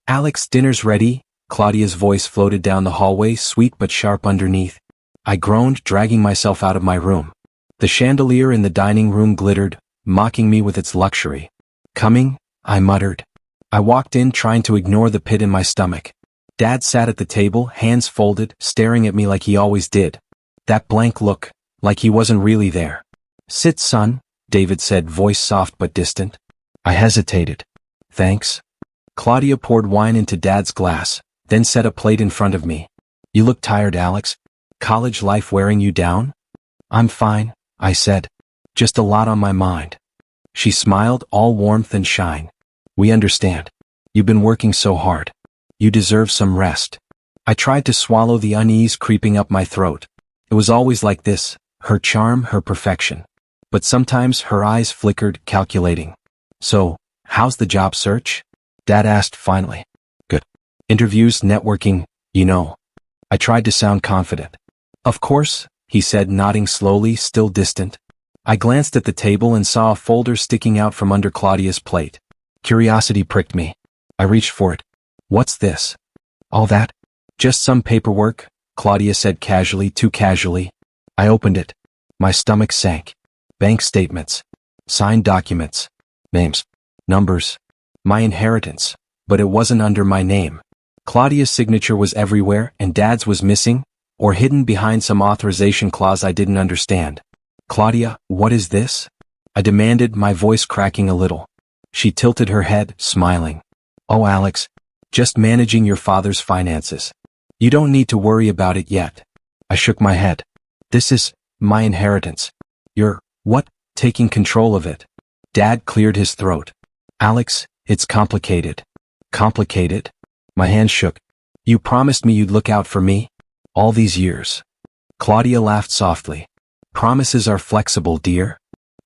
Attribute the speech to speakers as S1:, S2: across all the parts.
S1: Alex, dinner's ready. Claudia's voice floated down the hallway, sweet but sharp underneath. I groaned, dragging myself out of my room. The chandelier in the dining room glittered, mocking me with its luxury. Coming, I muttered. I walked in, trying to ignore the pit in my stomach. Dad sat at the table, hands folded, staring at me like he always did. That blank look, like he wasn't really there. Sit, son, David said, voice soft but distant. I hesitated. Thanks. Claudia poured wine into Dad's glass, then set a plate in front of me. You look tired, Alex. College life wearing you down? I'm fine, I said. Just a lot on my mind. She smiled, all warmth and shine. We understand. You've been working so hard. You deserve some rest. I tried to swallow the unease creeping up my throat. It was always like this, her charm, her perfection. But sometimes her eyes flickered, calculating. So, how's the job search? Dad asked finally. Good. Interviews, networking, you know. I tried to sound confident. Of course, he said, nodding slowly, still distant. I glanced at the table and saw a folder sticking out from under Claudia's plate. Curiosity pricked me. I reached for it. What's this? All that? Just some paperwork, Claudia said casually, too casually. I opened it. My stomach sank. Bank statements. Signed documents. Names. Numbers. My inheritance. But it wasn't under my name. Claudia's signature was everywhere, and Dad's was missing, or hidden behind some authorization clause I didn't understand. Claudia, what is this? I demanded, my voice cracking a little. She tilted her head, smiling. Oh, Alex, just managing your father's finances. You don't need to worry about it yet. I shook my head. This is my inheritance. You're, what, taking control of it? Dad cleared his throat. Alex, it's complicated. Complicated? My hand shook. You promised me you'd look out for me? All these years. Claudia laughed softly. Promises are flexible, dear.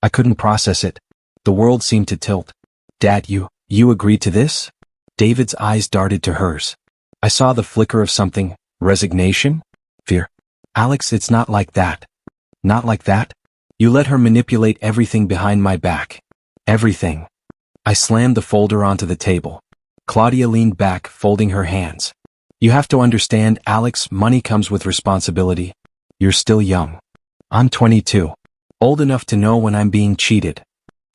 S1: I couldn't process it. The world seemed to tilt. Dad, you agreed to this? David's eyes darted to hers. I saw the flicker of something, resignation? Fear. Alex, it's not like that. Not like that? You let her manipulate everything behind my back. Everything. I slammed the folder onto the table. Claudia leaned back, folding her hands. You have to understand, Alex, money comes with responsibility. You're still young. I'm 22. Old enough to know when I'm being cheated.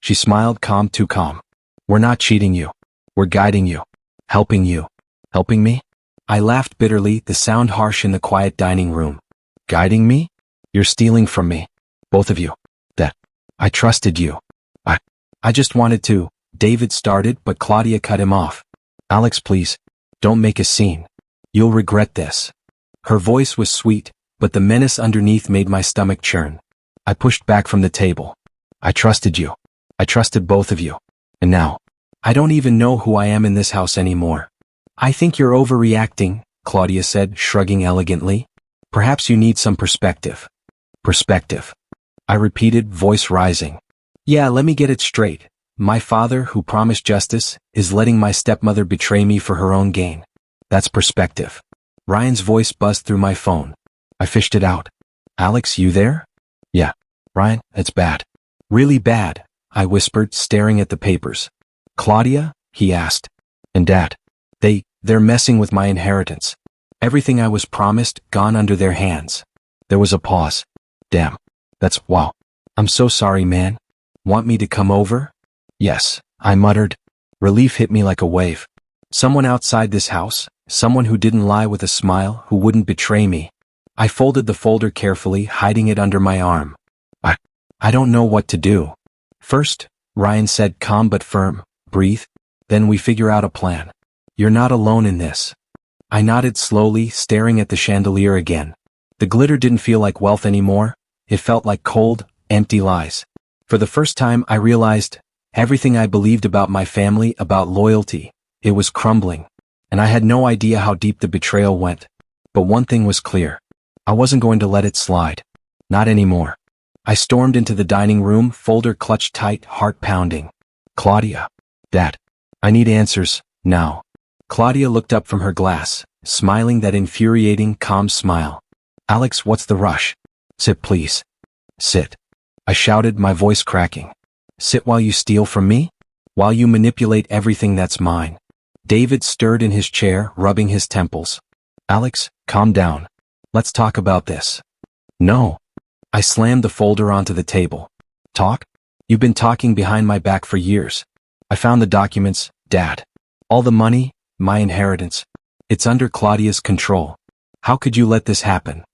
S1: She smiled, calm, too calm. We're not cheating you. We're guiding you. Helping you. Helping me? I laughed bitterly, the sound harsh in the quiet dining room. Guiding me? You're stealing from me. Both of you. That. I trusted you. I just wanted to. David started, but Claudia cut him off. Alex, please. Don't make a scene. You'll regret this. Her voice was sweet, but the menace underneath made my stomach churn. I pushed back from the table. I trusted you. I trusted both of you. And now, I don't even know who I am in this house anymore. I think you're overreacting, Claudia said, shrugging elegantly. Perhaps you need some perspective. Perspective. I repeated, voice rising. Yeah, let me get it straight. My father, who promised justice, is letting my stepmother betray me for her own gain. That's perspective. Ryan's voice buzzed through my phone. I fished it out. Alex, you there? Yeah. Ryan, it's bad. Really bad, I whispered, staring at the papers. Claudia? He asked. And Dad. They're messing with my inheritance. Everything I was promised, gone under their hands. There was a pause. Damn. That's wow. I'm so sorry, man. Want me to come over? Yes, I muttered. Relief hit me like a wave. Someone outside this house, someone who didn't lie with a smile, who wouldn't betray me. I folded the folder carefully, hiding it under my arm. I don't know what to do. First, Ryan said, calm but firm, breathe. Then we figure out a plan. You're not alone in this. I nodded slowly, staring at the chandelier again. The glitter didn't feel like wealth anymore. It felt like cold, empty lies. For the first time, I realized everything I believed about my family, about loyalty, it was crumbling. And I had no idea how deep the betrayal went. But one thing was clear. I wasn't going to let it slide. Not anymore. I stormed into the dining room, folder clutched tight, heart pounding. Claudia. Dad. I need answers, now. Claudia looked up from her glass, smiling that infuriating, calm smile. Alex, what's the rush? Sit, please. Sit. I shouted, my voice cracking. Sit while you steal from me? While you manipulate everything that's mine. David stirred in his chair, rubbing his temples. Alex, calm down. Let's talk about this. No. I slammed the folder onto the table. Talk? You've been talking behind my back for years. I found the documents, Dad. All the money, my inheritance. It's under Claudia's control. How could you let this happen?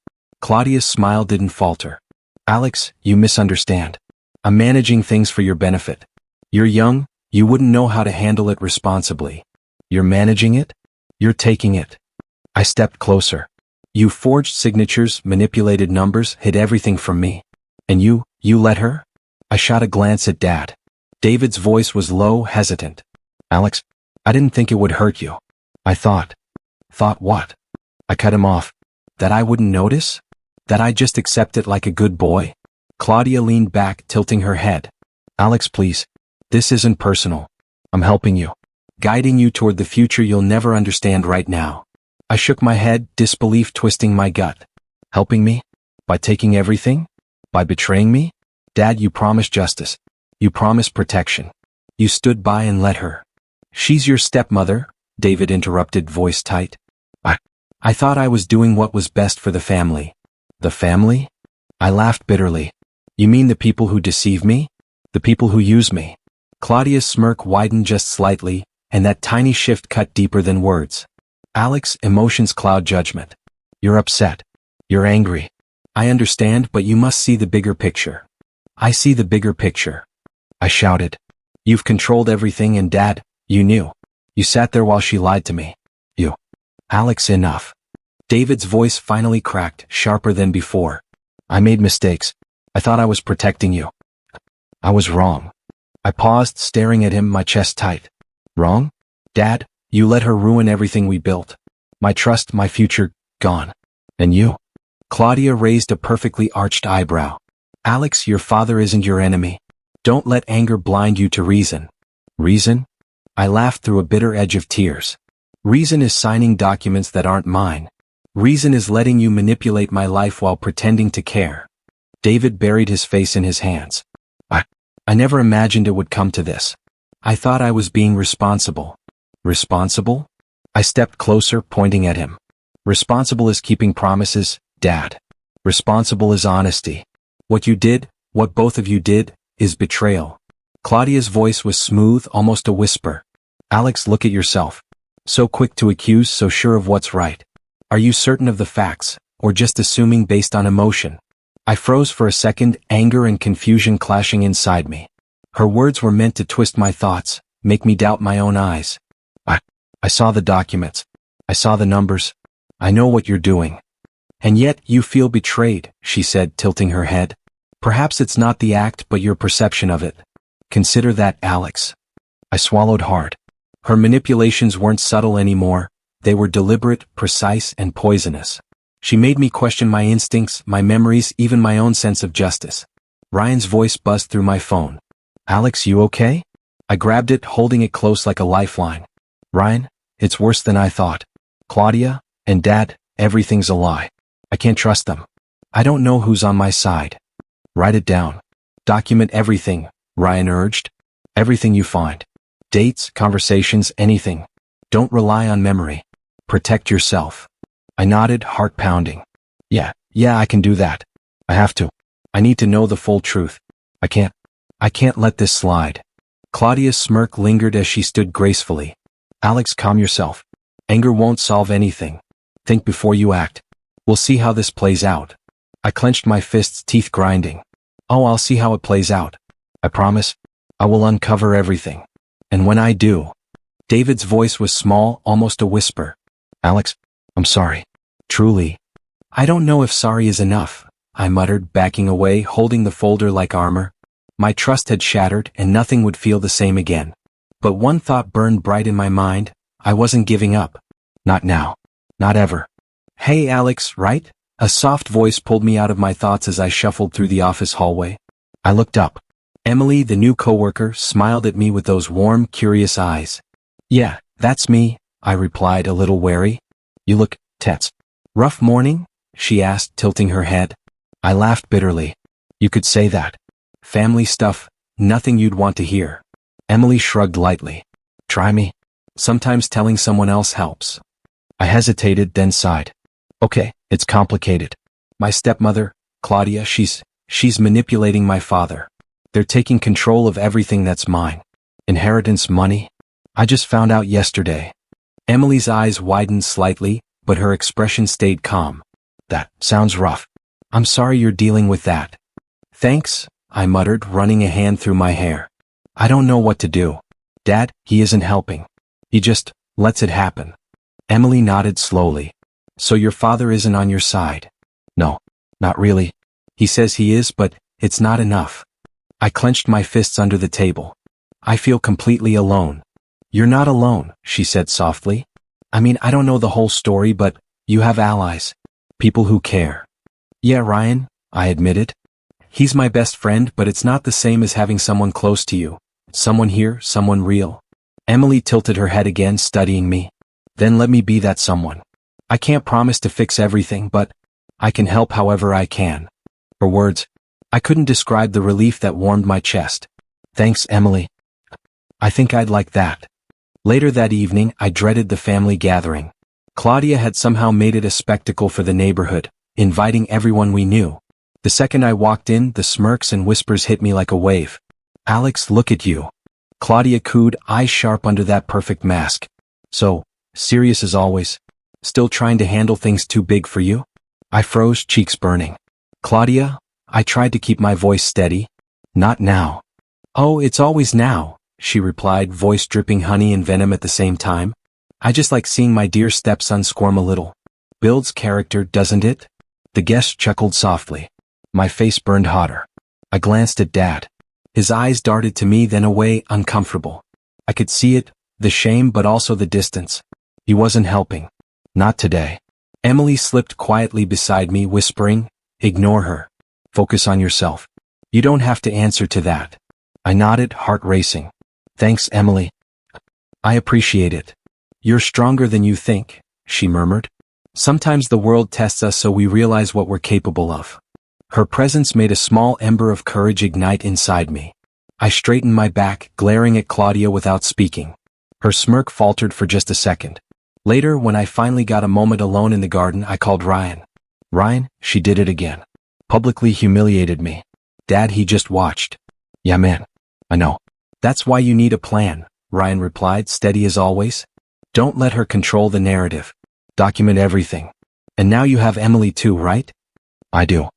S1: Claudia's smile didn't falter. Alex, you misunderstand. I'm managing things for your benefit. You're young, you wouldn't know how to handle it responsibly. You're managing it? You're taking it. I stepped closer. You forged signatures, manipulated numbers, hid everything from me. And you let her? I shot a glance at Dad. David's voice was low, hesitant. Alex, I didn't think it would hurt you. I thought. Thought what? I cut him off. That I wouldn't notice? That I'd just accept it like a good boy? Claudia leaned back, tilting her head. Alex, please. This isn't personal. I'm helping you. Guiding you toward the future you'll never understand right now. I shook my head, disbelief twisting my gut. Helping me? By taking everything? By betraying me? Dad, you promised justice. You promised protection. You stood by and let her. She's your stepmother, David interrupted, voice tight. I thought I was doing what was best for the family. The family? I laughed bitterly. You mean the people who deceive me? The people who use me? Claudia's smirk widened just slightly, and that tiny shift cut deeper than words. Alex, emotions cloud judgment. You're upset. You're angry. I understand, but you must see the bigger picture. I see the bigger picture. I shouted. You've controlled everything and Dad, you knew. You sat there while she lied to me. You. Alex, enough. David's voice finally cracked, sharper than before. I made mistakes. I thought I was protecting you. I was wrong. I paused, staring at him, my chest tight. Wrong? Dad, you let her ruin everything we built. My trust, my future, gone. And you? Claudia raised a perfectly arched eyebrow. Alex, your father isn't your enemy. Don't let anger blind you to reason. Reason? I laughed through a bitter edge of tears. Reason is signing documents that aren't mine. Reason is letting you manipulate my life while pretending to care. David buried his face in his hands. I never imagined it would come to this. I thought I was being responsible. Responsible? I stepped closer, pointing at him. Responsible is keeping promises, Dad. Responsible is honesty. What you did, what both of you did, is betrayal. Claudia's voice was smooth, almost a whisper. Alex, look at yourself. So quick to accuse, so sure of what's right. Are you certain of the facts, or just assuming based on emotion? I froze for a second, anger and confusion clashing inside me. Her words were meant to twist my thoughts, make me doubt my own eyes. I saw the documents. I saw the numbers. I know what you're doing. And yet you feel betrayed, she said, tilting her head. Perhaps it's not the act but your perception of it. Consider that, Alex. I swallowed hard. Her manipulations weren't subtle anymore. They were deliberate, precise, and poisonous. She made me question my instincts, my memories, even my own sense of justice. Ryan's voice buzzed through my phone. Alex, you okay? I grabbed it, holding it close like a lifeline. Ryan, it's worse than I thought. Claudia, and Dad, everything's a lie. I can't trust them. I don't know who's on my side. Write it down. Document everything, Ryan urged. Everything you find. Dates, conversations, anything. Don't rely on memory. Protect yourself. I nodded, heart pounding. Yeah, I can do that. I have to. I need to know the full truth. I can't let this slide. Claudia's smirk lingered as she stood gracefully. Alex, calm yourself. Anger won't solve anything. Think before you act. We'll see how this plays out. I clenched my fists, teeth grinding. Oh, I'll see how it plays out. I promise. I will uncover everything. And when I do... David's voice was small, almost a whisper. Alex, I'm sorry. Truly. I don't know if sorry is enough, I muttered, backing away, holding the folder like armor. My trust had shattered, and nothing would feel the same again. But one thought burned bright in my mind. I wasn't giving up. Not now. Not ever. Hey, Alex, right? A soft voice pulled me out of my thoughts as I shuffled through the office hallway. I looked up. Emily, the new coworker, smiled at me with those warm, curious eyes. Yeah, that's me, I replied, a little wary. You look tense. Rough morning? She asked, tilting her head. I laughed bitterly. You could say that. Family stuff, nothing you'd want to hear. Emily shrugged lightly. Try me. Sometimes telling someone else helps. I hesitated, then sighed. Okay, it's complicated. My stepmother, Claudia, she's manipulating my father. They're taking control of everything that's mine. Inheritance, money. I just found out yesterday. Emily's eyes widened slightly, but her expression stayed calm. That sounds rough. I'm sorry you're dealing with that. Thanks, I muttered, running a hand through my hair. I don't know what to do. Dad, he isn't helping. He just lets it happen. Emily nodded slowly. So your father isn't on your side? No, not really. He says he is, but it's not enough. I clenched my fists under the table. I feel completely alone. You're not alone, she said softly. I mean, I don't know the whole story, but you have allies. People who care. Yeah, Ryan, I admitted. He's my best friend, but it's not the same as having someone close to you. Someone here, someone real. Emily tilted her head again, studying me. Then let me be that someone. I can't promise to fix everything, but I can help however I can. Her words. I couldn't describe the relief that warmed my chest. Thanks, Emily. I think I'd like that. Later that evening, I dreaded the family gathering. Claudia had somehow made it a spectacle for the neighborhood, inviting everyone we knew. The second I walked in, the smirks and whispers hit me like a wave. Alex, look at you. Claudia cooed, eyes sharp under that perfect mask. So, serious as always? Still trying to handle things too big for you? I froze, cheeks burning. Claudia, I tried to keep my voice steady. Not now. Oh, it's always now, she replied, voice dripping honey and venom at the same time. I just like seeing my dear stepson squirm a little. Builds character, doesn't it? The guest chuckled softly. My face burned hotter. I glanced at Dad. His eyes darted to me, then away, uncomfortable. I could see it, the shame but also the distance. He wasn't helping. Not today. Emily slipped quietly beside me, whispering, ignore her. Focus on yourself. You don't have to answer to that. I nodded, heart racing. Thanks, Emily. I appreciate it. You're stronger than you think, she murmured. Sometimes the world tests us so we realize what we're capable of. Her presence made a small ember of courage ignite inside me. I straightened my back, glaring at Claudia without speaking. Her smirk faltered for just a second. Later, when I finally got a moment alone in the garden, I called Ryan. Ryan, she did it again. Publicly humiliated me. Dad, he just watched. Yeah, man. I know. That's why you need a plan, Ryan replied, steady as always. Don't let her control the narrative. Document everything. And now you have Emily too, right? I do.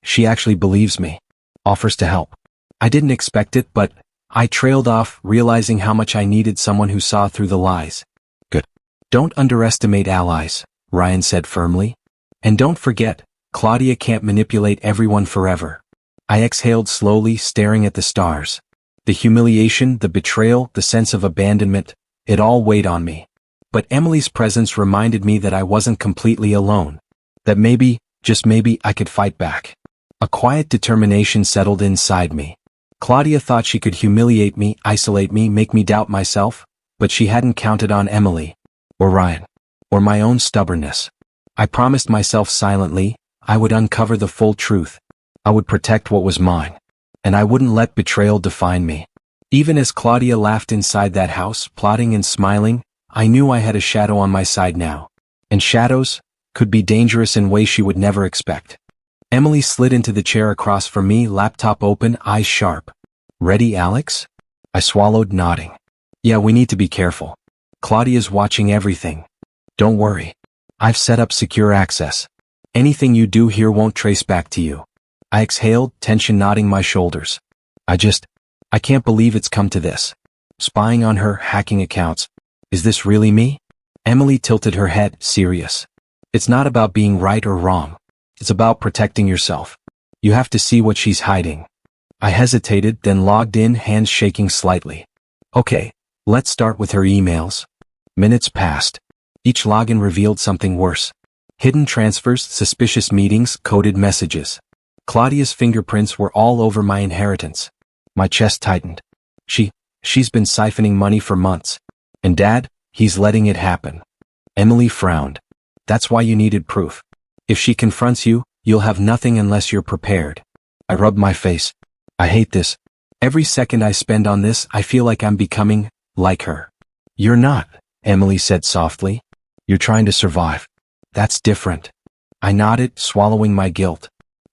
S1: She actually believes me. Offers to help. I didn't expect it, but I trailed off, realizing how much I needed someone who saw through the lies. Good. Don't underestimate allies, Ryan said firmly. And don't forget, Claudia can't manipulate everyone forever. I exhaled slowly, staring at the stars. The humiliation, the betrayal, the sense of abandonment, it all weighed on me. But Emily's presence reminded me that I wasn't completely alone. That maybe, just maybe, I could fight back. A quiet determination settled inside me. Claudia thought she could humiliate me, isolate me, make me doubt myself, but she hadn't counted on Emily, or Ryan, or my own stubbornness. I promised myself silently, I would uncover the full truth. I would protect what was mine. And I wouldn't let betrayal define me. Even as Claudia laughed inside that house, plotting and smiling, I knew I had a shadow on my side now. And shadows could be dangerous in ways she would never expect. Emily slid into the chair across from me, laptop open, eyes sharp. Ready, Alex? I swallowed, nodding. Yeah, we need to be careful. Claudia's watching everything. Don't worry. I've set up secure access. Anything you do here won't trace back to you. I exhaled, tension knotting my shoulders. I can't believe it's come to this. Spying on her, hacking accounts. Is this really me? Emily tilted her head, serious. It's not about being right or wrong. It's about protecting yourself. You have to see what she's hiding. I hesitated, then logged in, hands shaking slightly. Okay, let's start with her emails. Minutes passed. Each login revealed something worse. Hidden transfers, suspicious meetings, coded messages. Claudia's fingerprints were all over my inheritance. My chest tightened. She's been siphoning money for months. And Dad, he's letting it happen. Emily frowned. That's why you needed proof. If she confronts you, you'll have nothing unless you're prepared. I rubbed my face. I hate this. Every second I spend on this, I feel like I'm becoming like her. You're not, Emily said softly. You're trying to survive. That's different. I nodded, swallowing my guilt.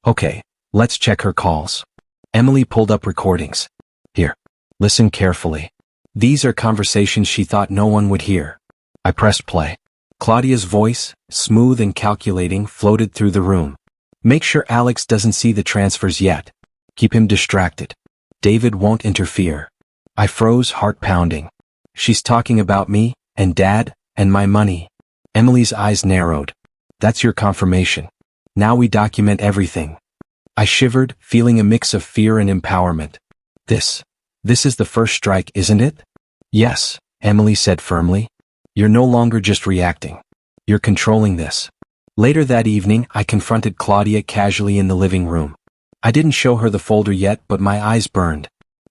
S1: Okay, let's check her calls. Emily pulled up recordings. Here, listen carefully. These are conversations she thought no one would hear. I pressed play. Claudia's voice, smooth and calculating, floated through the room. Make sure Alex doesn't see the transfers yet. Keep him distracted. David won't interfere. I froze, heart pounding. She's talking about me, and Dad, and my money. Emily's eyes narrowed. That's your confirmation. Now we document everything. I shivered, feeling a mix of fear and empowerment. This is the first strike, isn't it? Yes, Emily said firmly. You're no longer just reacting. You're controlling this. Later that evening, I confronted Claudia casually in the living room. I didn't show her the folder yet, but my eyes burned.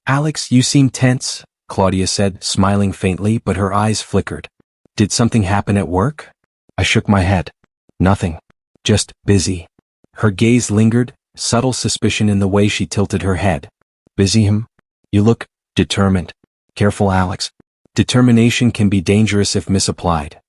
S1: Alex, you seem tense, Claudia said, smiling faintly, but her eyes flickered. Did something happen at work? I shook my head. Nothing. Just busy. Her gaze lingered, subtle suspicion in the way she tilted her head. Busy him? You look determined. Careful, Alex. Determination can be dangerous if misapplied.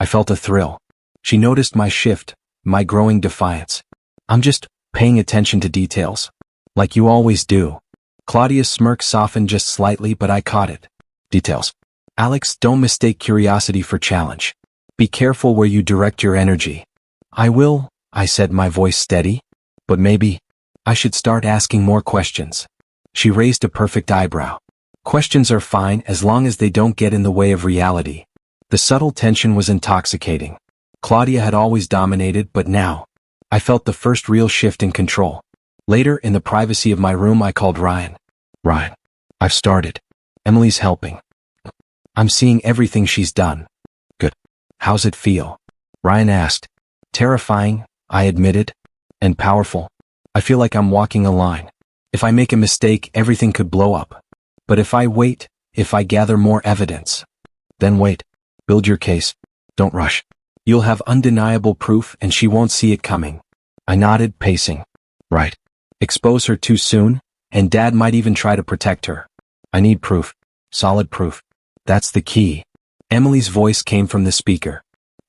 S1: I felt a thrill. She noticed my shift, my growing defiance. I'm just paying attention to details. Like you always do. Claudia's smirk softened just slightly, but I caught it. Details. Alex, don't mistake curiosity for challenge. Be careful where you direct your energy. I will, I said, my voice steady. But maybe I should start asking more questions. She raised a perfect eyebrow. Questions are fine as long as they don't get in the way of reality. The subtle tension was intoxicating. Claudia had always dominated, but now I felt the first real shift in control. Later, in the privacy of my room, I called Ryan. Ryan, I've started. Emily's helping. I'm seeing everything she's done. Good. How's it feel? Ryan asked. Terrifying, I admitted. And powerful. I feel like I'm walking a line. If I make a mistake, everything could blow up. But if I wait, if I gather more evidence, then wait. Build your case. Don't rush. You'll have undeniable proof and she won't see it coming. I nodded, pacing. Right. Expose her too soon, and Dad might even try to protect her. I need proof. Solid proof. That's the key. Emily's voice came from the speaker.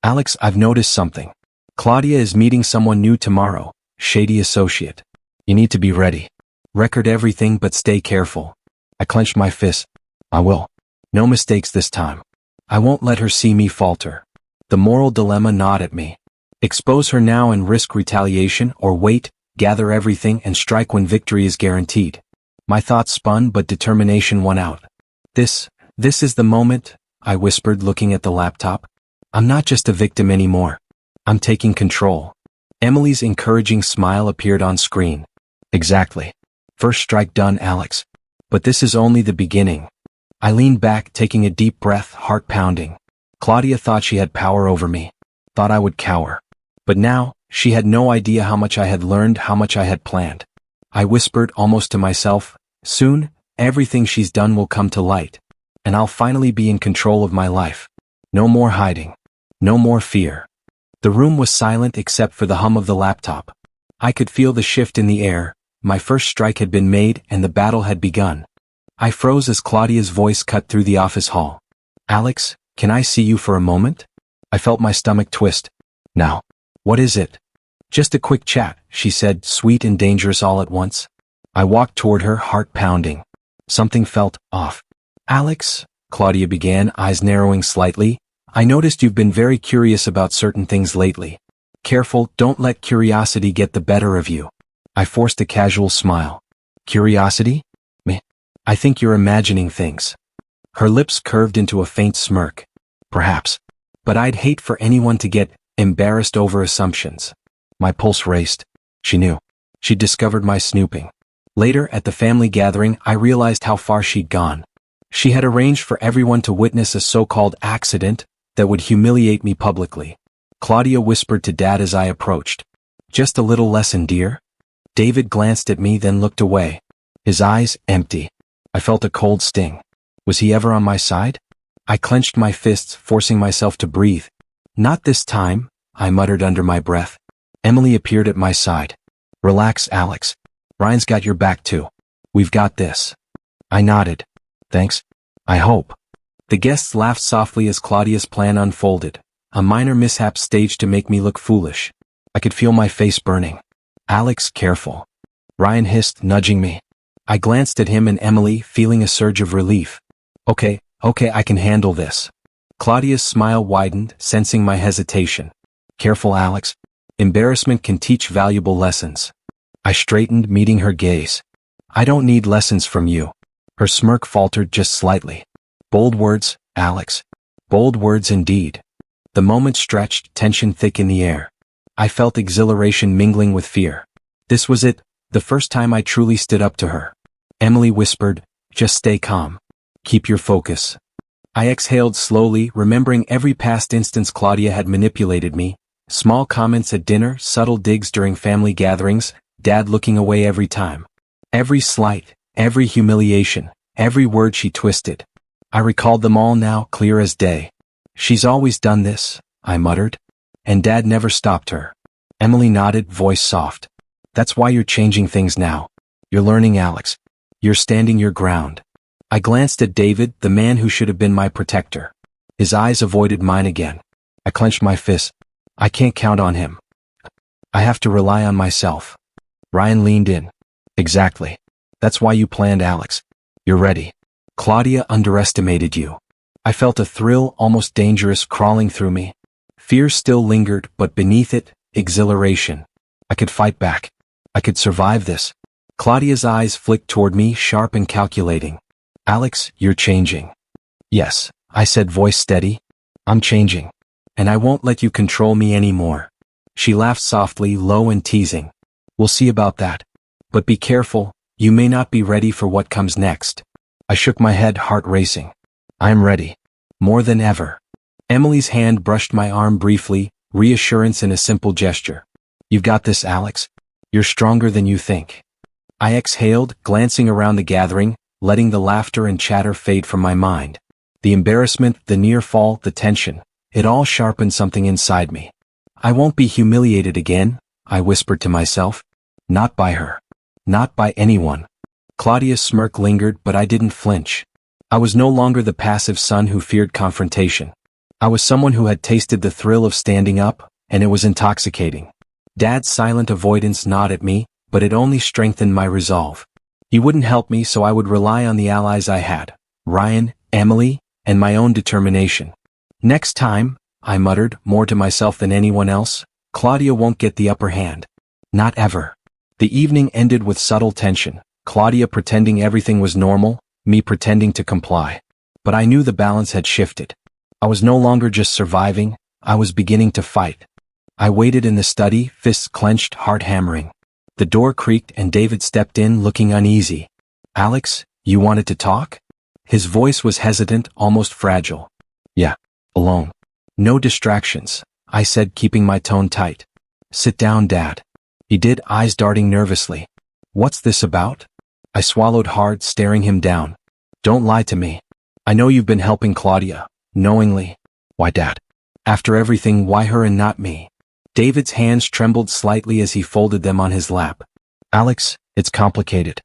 S1: Alex, I've noticed something. Claudia is meeting someone new tomorrow, shady associate. You need to be ready. Record everything but stay careful. I clenched my fist. I will. No mistakes this time. I won't let her see me falter. The moral dilemma gnawed at me. Expose her now and risk retaliation, or wait, gather everything and strike when victory is guaranteed. My thoughts spun, but determination won out. This is the moment, I whispered, looking at the laptop. I'm not just a victim anymore. I'm taking control. Emily's encouraging smile appeared on screen. Exactly. First strike done, Alex. But this is only the beginning. I leaned back, taking a deep breath, heart pounding. Claudia thought she had power over me. Thought I would cower. But now, she had no idea how much I had learned, how much I had planned. I whispered, almost to myself, soon, everything she's done will come to light. And I'll finally be in control of my life. No more hiding. No more fear. The room was silent except for the hum of the laptop. I could feel the shift in the air. My first strike had been made and the battle had begun. I froze as Claudia's voice cut through the office hall. Alex, can I see you for a moment? I felt my stomach twist. Now. What is it? Just a quick chat, she said, sweet and dangerous all at once. I walked toward her, heart pounding. Something felt off. Alex, Claudia began, eyes narrowing slightly, I noticed you've been very curious about certain things lately. Careful, don't let curiosity get the better of you. I forced a casual smile. Curiosity? Me? I think you're imagining things. Her lips curved into a faint smirk. Perhaps. But I'd hate for anyone to get embarrassed over assumptions. My pulse raced. She knew. She'd discovered my snooping. Later, at the family gathering, I realized how far she'd gone. She had arranged for everyone to witness a so-called accident that would humiliate me publicly. Claudia whispered to Dad as I approached. Just a little lesson, dear? David glanced at me, then looked away. His eyes empty. I felt a cold sting. Was he ever on my side? I clenched my fists, forcing myself to breathe. Not this time, I muttered under my breath. Emily appeared at my side. Relax, Alex. Ryan's got your back too. We've got this. I nodded. Thanks. I hope. The guests laughed softly as Claudia's plan unfolded, a minor mishap staged to make me look foolish. I could feel my face burning. Alex, careful. Ryan hissed, nudging me. I glanced at him and Emily, feeling a surge of relief. Okay, I can handle this. Claudia's smile widened, sensing my hesitation. Careful, Alex. Embarrassment can teach valuable lessons. I straightened, meeting her gaze. I don't need lessons from you. Her smirk faltered just slightly. Bold words, Alex. Bold words indeed. The moment stretched, tension thick in the air. I felt exhilaration mingling with fear. This was it, the first time I truly stood up to her. Emily whispered, just stay calm. Keep your focus. I exhaled slowly, remembering every past instance Claudia had manipulated me. Small comments at dinner, subtle digs during family gatherings, Dad looking away every time. Every slight, every humiliation, every word she twisted. I recalled them all now, clear as day. She's always done this, I muttered. And Dad never stopped her. Emily nodded, voice soft. That's why you're changing things now. You're learning, Alex. You're standing your ground. I glanced at David, the man who should have been my protector. His eyes avoided mine again. I clenched my fist. I can't count on him. I have to rely on myself. Ryan leaned in. Exactly. That's why you planned, Alex. You're ready. Claudia underestimated you. I felt a thrill, almost dangerous, crawling through me. Fear still lingered, but beneath it, exhilaration. I could fight back. I could survive this. Claudia's eyes flicked toward me, sharp and calculating. Alex, you're changing. Yes, I said, voice steady. I'm changing. And I won't let you control me anymore. She laughed softly, low and teasing. We'll see about that. But be careful, you may not be ready for what comes next. I shook my head, heart racing. I'm ready. More than ever. Emily's hand brushed my arm briefly, reassurance in a simple gesture. You've got this, Alex. You're stronger than you think. I exhaled, glancing around the gathering, letting the laughter and chatter fade from my mind. The embarrassment, the near fall, the tension. It all sharpened something inside me. I won't be humiliated again, I whispered to myself. Not by her. Not by anyone. Claudia's smirk lingered, but I didn't flinch. I was no longer the passive son who feared confrontation. I was someone who had tasted the thrill of standing up, and it was intoxicating. Dad's silent avoidance gnawed at me, but it only strengthened my resolve. He wouldn't help me, so I would rely on the allies I had. Ryan, Emily, and my own determination. Next time, I muttered, more to myself than anyone else, Claudia won't get the upper hand. Not ever. The evening ended with subtle tension, Claudia pretending everything was normal, me pretending to comply. But I knew the balance had shifted. I was no longer just surviving, I was beginning to fight. I waited in the study, fists clenched, heart hammering. The door creaked and David stepped in, looking uneasy. Alex, you wanted to talk? His voice was hesitant, almost fragile. Yeah. Alone. No distractions, I said, keeping my tone tight. Sit down, Dad. He did, eyes darting nervously. What's this about? I swallowed hard, staring him down. Don't lie to me. I know you've been helping Claudia. Knowingly. Why, Dad? After everything, why her and not me? David's hands trembled slightly as he folded them on his lap. Alex, it's complicated.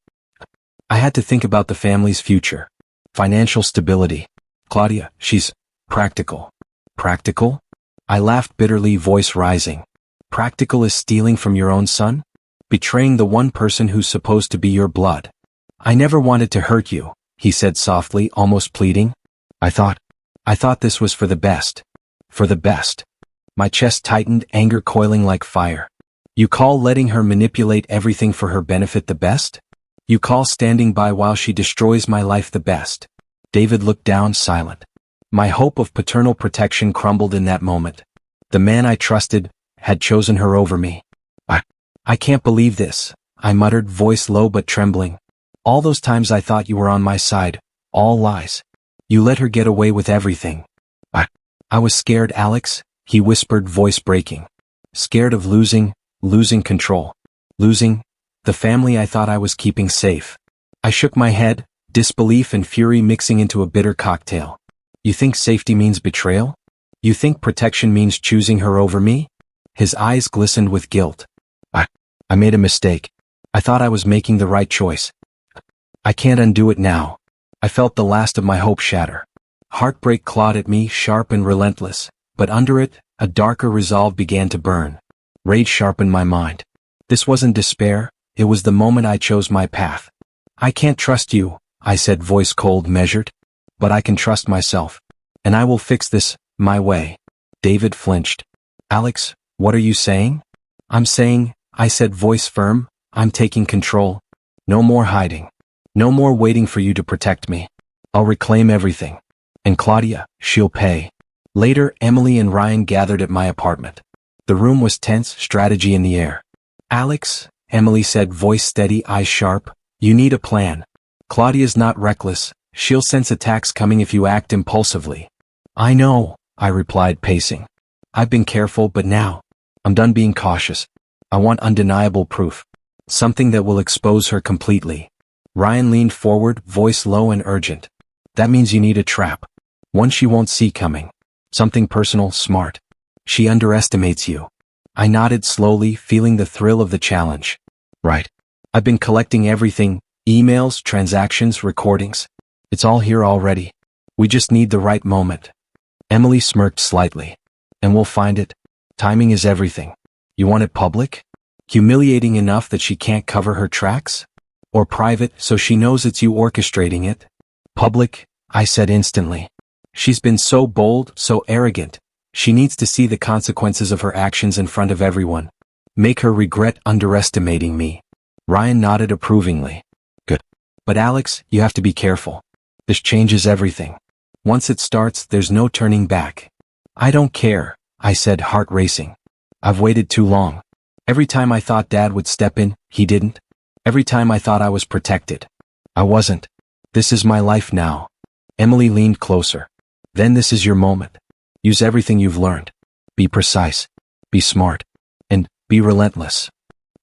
S1: I had to think about the family's future. Financial stability. Claudia, she's practical. Practical? I laughed bitterly, voice rising. Practical as stealing from your own son? Betraying the one person who's supposed to be your blood. I never wanted to hurt you, he said softly, almost pleading. I thought this was for the best. For the best. My chest tightened, anger coiling like fire. You call letting her manipulate everything for her benefit the best? You call standing by while she destroys my life the best? David looked down, silent. My hope of paternal protection crumbled in that moment. The man I trusted had chosen her over me. I can't believe this, I muttered, voice low but trembling. All those times I thought you were on my side, all lies. You let her get away with everything. I was scared, Alex, he whispered, voice breaking. Scared of losing control. Losing the family I thought I was keeping safe. I shook my head, disbelief and fury mixing into a bitter cocktail. You think safety means betrayal? You think protection means choosing her over me? His eyes glistened with guilt. I made a mistake. I thought I was making the right choice. I can't undo it now. I felt the last of my hope shatter. Heartbreak clawed at me, sharp and relentless, but under it, a darker resolve began to burn. Rage sharpened my mind. This wasn't despair, it was the moment I chose my path. I can't trust you, I said, voice cold, measured. But I can trust myself. And I will fix this, my way. David flinched. Alex, what are you saying? I'm saying, I said, voice firm, I'm taking control. No more hiding. No more waiting for you to protect me. I'll reclaim everything. And Claudia, she'll pay. Later, Emily and Ryan gathered at my apartment. The room was tense, strategy in the air. Alex, Emily said, voice steady, eyes sharp, you need a plan. Claudia's not reckless, she'll sense attacks coming if you act impulsively. I know, I replied, pacing. I've been careful, but now, I'm done being cautious. I want undeniable proof. Something that will expose her completely. Ryan leaned forward, voice low and urgent. That means you need a trap. One she won't see coming. Something personal, smart. She underestimates you. I nodded slowly, feeling the thrill of the challenge. Right. I've been collecting everything, emails, transactions, recordings. It's all here already. We just need the right moment. Emily smirked slightly. And we'll find it. Timing is everything. You want it public? Humiliating enough that she can't cover her tracks? Or private, so she knows it's you orchestrating it? Public, I said instantly. She's been so bold, so arrogant. She needs to see the consequences of her actions in front of everyone. Make her regret underestimating me. Ryan nodded approvingly. Good. But Alex, you have to be careful. This changes everything. Once it starts, there's no turning back. I don't care, I said, heart racing. I've waited too long. Every time I thought Dad would step in, he didn't. Every time I thought I was protected. I wasn't. This is my life now. Emily leaned closer. Then this is your moment. Use everything you've learned. Be precise. Be smart. And be relentless.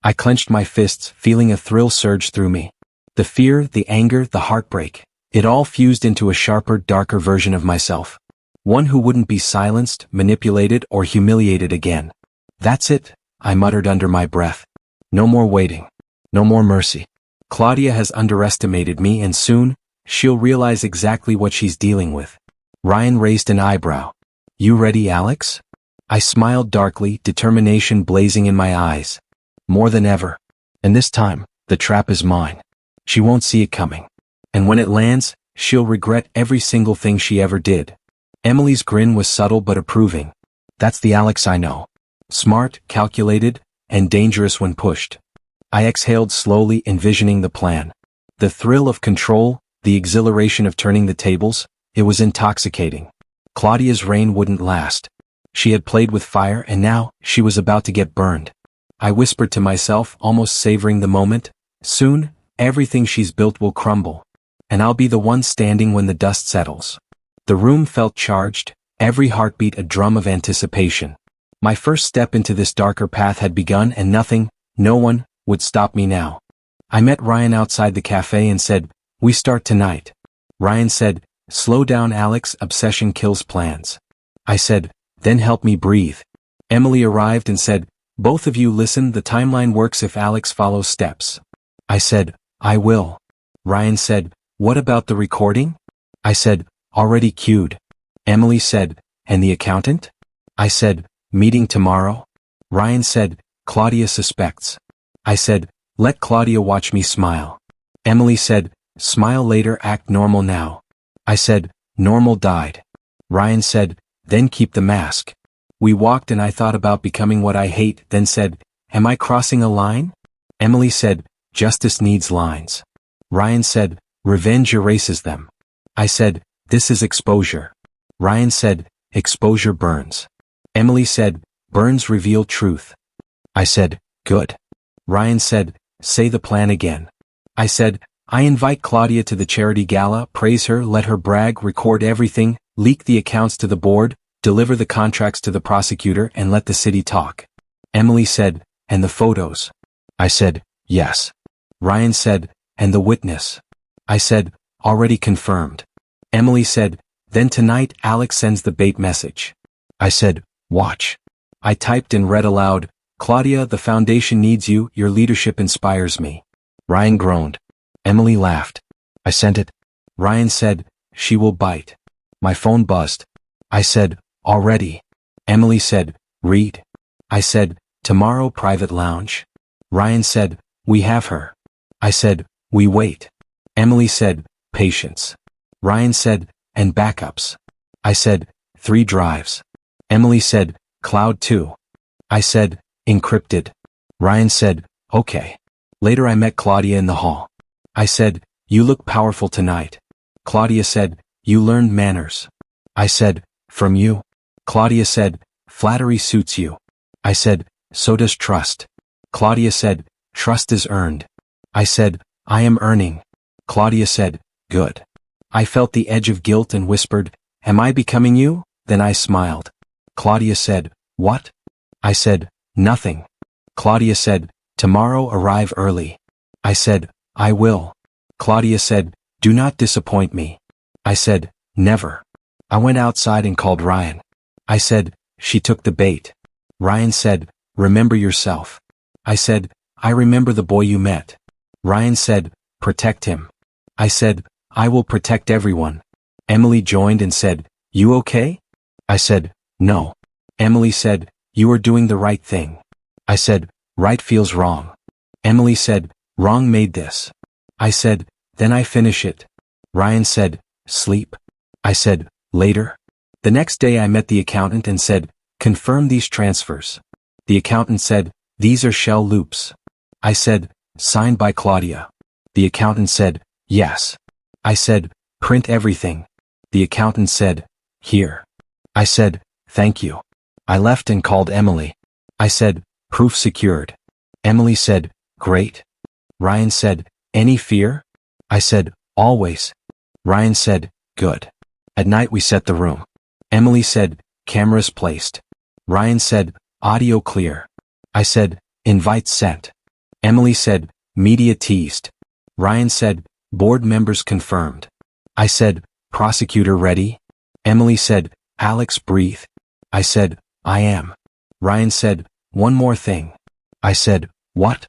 S1: I clenched my fists, feeling a thrill surge through me. The fear, the anger, the heartbreak. It all fused into a sharper, darker version of myself. One who wouldn't be silenced, manipulated, or humiliated again. That's it, I muttered under my breath. No more waiting. No more mercy. Claudia has underestimated me, and soon, she'll realize exactly what she's dealing with. Ryan raised an eyebrow. You ready, Alex? I smiled darkly, determination blazing in my eyes. More than ever. And this time, the trap is mine. She won't see it coming. And when it lands, she'll regret every single thing she ever did. Emily's grin was subtle but approving. That's the Alex I know. Smart, calculated, and dangerous when pushed. I exhaled slowly, envisioning the plan. The thrill of control, the exhilaration of turning the tables, it was intoxicating. Claudia's reign wouldn't last. She had played with fire, and now, she was about to get burned. I whispered to myself, almost savoring the moment, soon, everything she's built will crumble. And I'll be the one standing when the dust settles. The room felt charged, every heartbeat a drum of anticipation. My first step into this darker path had begun, and nothing, no one, would stop me now. I met Ryan outside the cafe and said, we start tonight. Ryan said, slow down, Alex, obsession kills plans. I said, then help me breathe. Emily arrived and said, both of you listen, the timeline works if Alex follows steps. I said, I will. Ryan said, what about the recording? I said, already queued. Emily said, and the accountant? I said, meeting tomorrow. Ryan said, Claudia suspects. I said, let Claudia watch me smile. Emily said, smile later, act normal now. I said, normal died. Ryan said, then keep the mask. We walked and I thought about becoming what I hate, then said, am I crossing a line? Emily said, justice needs lines. Ryan said, revenge erases them. I said, this is exposure. Ryan said, exposure burns. Emily said, burns reveal truth. I said, good. Ryan said, say the plan again. I said, I invite Claudia to the charity gala, praise her, let her brag, record everything, leak the accounts to the board, deliver the contracts to the prosecutor, and let the city talk. Emily said, and the photos. I said, yes. Ryan said, and the witness. I said, already confirmed. Emily said, then tonight Alex sends the bait message. I said, watch. I typed and read aloud, Claudia, the foundation needs you, your leadership inspires me. Ryan groaned. Emily laughed. I sent it. Ryan said, she will bite. My phone buzzed. I said, already. Emily said, read. I said, tomorrow private lounge. Ryan said, we have her. I said, we wait. Emily said, patience. Ryan said, and backups. I said, 3 drives. Emily said, cloud 2. I said, encrypted. Ryan said, okay. Later I met Claudia in the hall. I said, you look powerful tonight. Claudia said, you learned manners. I said, from you. Claudia said, flattery suits you. I said, so does trust. Claudia said, trust is earned. I said, I am earning. Claudia said, good. I felt the edge of guilt and whispered, am I becoming you? Then I smiled. Claudia said, what? I said, nothing. Claudia said, tomorrow arrive early. I said, I will. Claudia said, do not disappoint me. I said, never. I went outside and called Ryan. I said, she took the bait. Ryan said, remember yourself. I said, I remember the boy you met. Ryan said, protect him. I said, I will protect everyone. Emily joined and said, you okay? I said, no. Emily said, you are doing the right thing. I said, right feels wrong. Emily said, wrong made this. I said, then I finish it. Ryan said, sleep. I said, later. The next day I met the accountant and said, confirm these transfers. The accountant said, these are shell loops. I said, signed by Claudia. The accountant said, yes. I said, print everything. The accountant said, here. I said, thank you. I left and called Emily. I said, proof secured. Emily said, great. Ryan said, any fear? I said, always. Ryan said, good. At night we set the room. Emily said, cameras placed. Ryan said, audio clear. I said, invite sent. Emily said, media teased. Ryan said, board members confirmed. I said, prosecutor ready? Emily said, Alex breathe. I said, I am. Ryan said, one more thing. I said, what?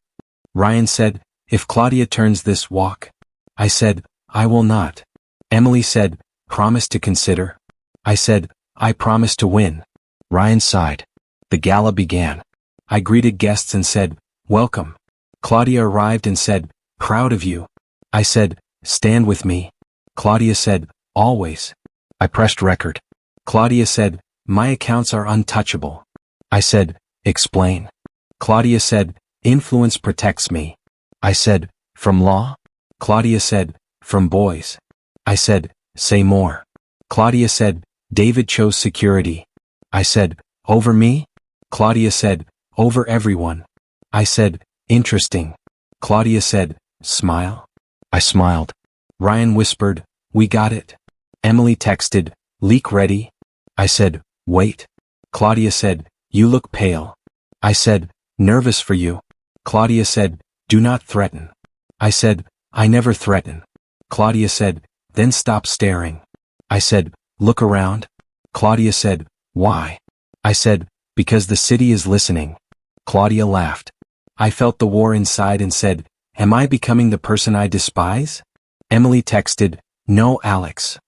S1: Ryan said, if Claudia turns this walk. I said, I will not. Emily said, promise to consider. I said, I promise to win. Ryan sighed. The gala began. I greeted guests and said, welcome. Claudia arrived and said, proud of you. I said, stand with me. Claudia said, always. I pressed record. Claudia said, my accounts are untouchable. I said, explain. Claudia said, influence protects me. I said, from law? Claudia said, from boys. I said, say more. Claudia said, David chose security. I said, over me? Claudia said, over everyone. I said, interesting. Claudia said, smile. I smiled. Ryan whispered, we got it. Emily texted, leak ready. I said, wait. Claudia said, you look pale. I said, nervous for you. Claudia said, do not threaten. I said, I never threaten. Claudia said, then stop staring. I said, look around. Claudia said, why? I said, because the city is listening. Claudia laughed. I felt the war inside and said, am I becoming the person I despise? Emily texted, no, Alex.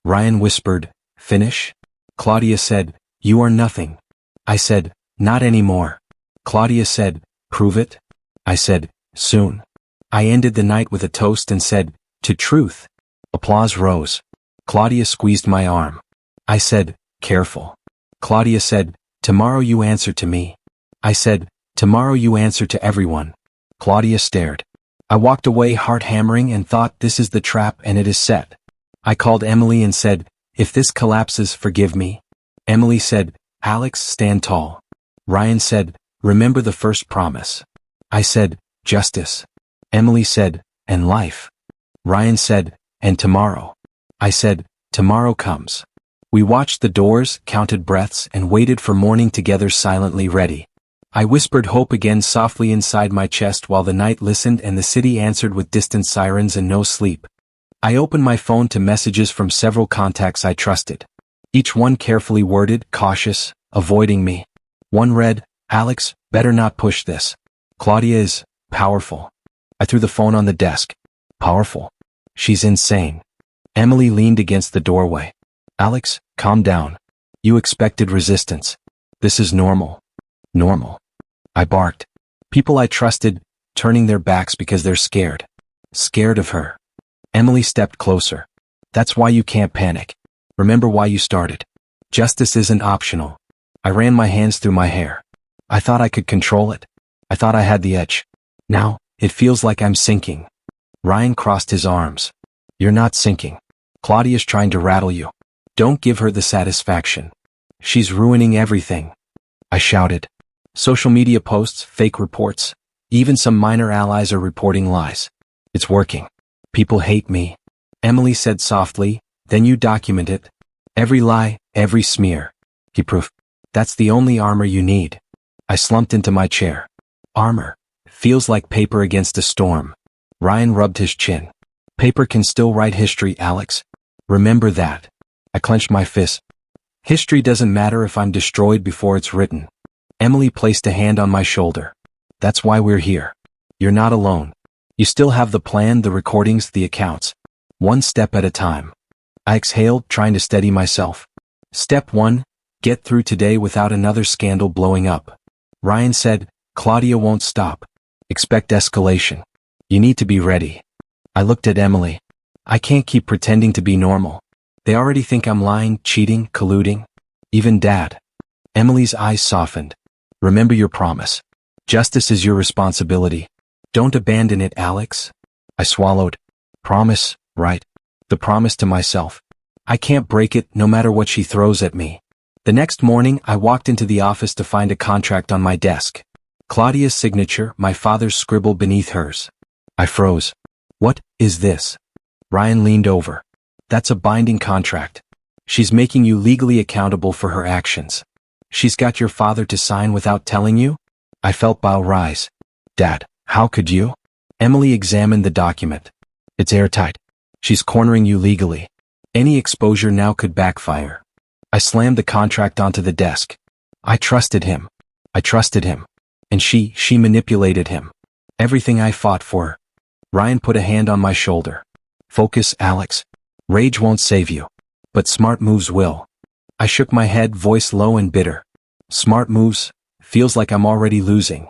S1: Ryan whispered, finish? Claudia said, you are nothing. I said, not anymore. Claudia said, prove it? I said, soon. I ended the night with a toast and said, to truth. Applause rose. Claudia squeezed my arm. I said, careful. Claudia said, tomorrow you answer to me. I said, tomorrow you answer to everyone. Claudia stared. I walked away heart hammering and thought this is the trap and it is set. I called Emily and said, if this collapses, forgive me. Emily said, Alex, stand tall. Ryan said, remember the first promise. I said, justice. Emily said, and life. Ryan said, and tomorrow. I said, tomorrow comes. We watched the doors, counted breaths, and waited for morning together silently ready. I whispered hope again softly inside my chest while the night listened and the city answered with distant sirens and no sleep. I opened my phone to messages from several contacts I trusted. Each one carefully worded, cautious, avoiding me. One read, Alex, better not push this. Claudia is powerful. I threw the phone on the desk. Powerful. She's insane. Emily leaned against the doorway. Alex, calm down. You expected resistance. This is normal. Normal. I barked. People I trusted, turning their backs because they're scared. Scared of her. Emily stepped closer. That's why you can't panic. Remember why you started. Justice isn't optional. I ran my hands through my hair. I thought I could control it. I thought I had the edge. Now, it feels like I'm sinking. Ryan crossed his arms. You're not sinking. Claudia's trying to rattle you. Don't give her the satisfaction. She's ruining everything. I shouted. Social media posts, fake reports. Even some minor allies are reporting lies. It's working. People hate me. Emily said softly, then you document it. Every lie, every smear. He proof. That's the only armor you need. I slumped into my chair. Armor. Feels like paper against a storm. Ryan rubbed his chin. Paper can still write history, Alex. Remember that. I clenched my fist. History doesn't matter if I'm destroyed before it's written. Emily placed a hand on my shoulder. That's why we're here. You're not alone. You still have the plan, the recordings, the accounts. One step at a time. I exhaled, trying to steady myself. Step 1, get through today without another scandal blowing up. Ryan said, Claudia won't stop. Expect escalation. You need to be ready. I looked at Emily. I can't keep pretending to be normal. They already think I'm lying, cheating, colluding. Even Dad. Emily's eyes softened. Remember your promise. Justice is your responsibility. Don't abandon it, Alex. I swallowed. Promise, right? The promise to myself. I can't break it no matter what she throws at me. The next morning, I walked into the office to find a contract on my desk. Claudia's signature, my father's scribble beneath hers. I froze. What is this? Ryan leaned over. That's a binding contract. She's making you legally accountable for her actions. She's got your father to sign without telling you? I felt bile rise. Dad, how could you? Emily examined the document. It's airtight. She's cornering you legally. Any exposure now could backfire. I slammed the contract onto the desk. I trusted him. I trusted him. And she manipulated him. Everything I fought for. Ryan put a hand on my shoulder. Focus, Alex. Rage won't save you. But smart moves will. I shook my head, voice low and bitter. Smart moves? Feels like I'm already losing.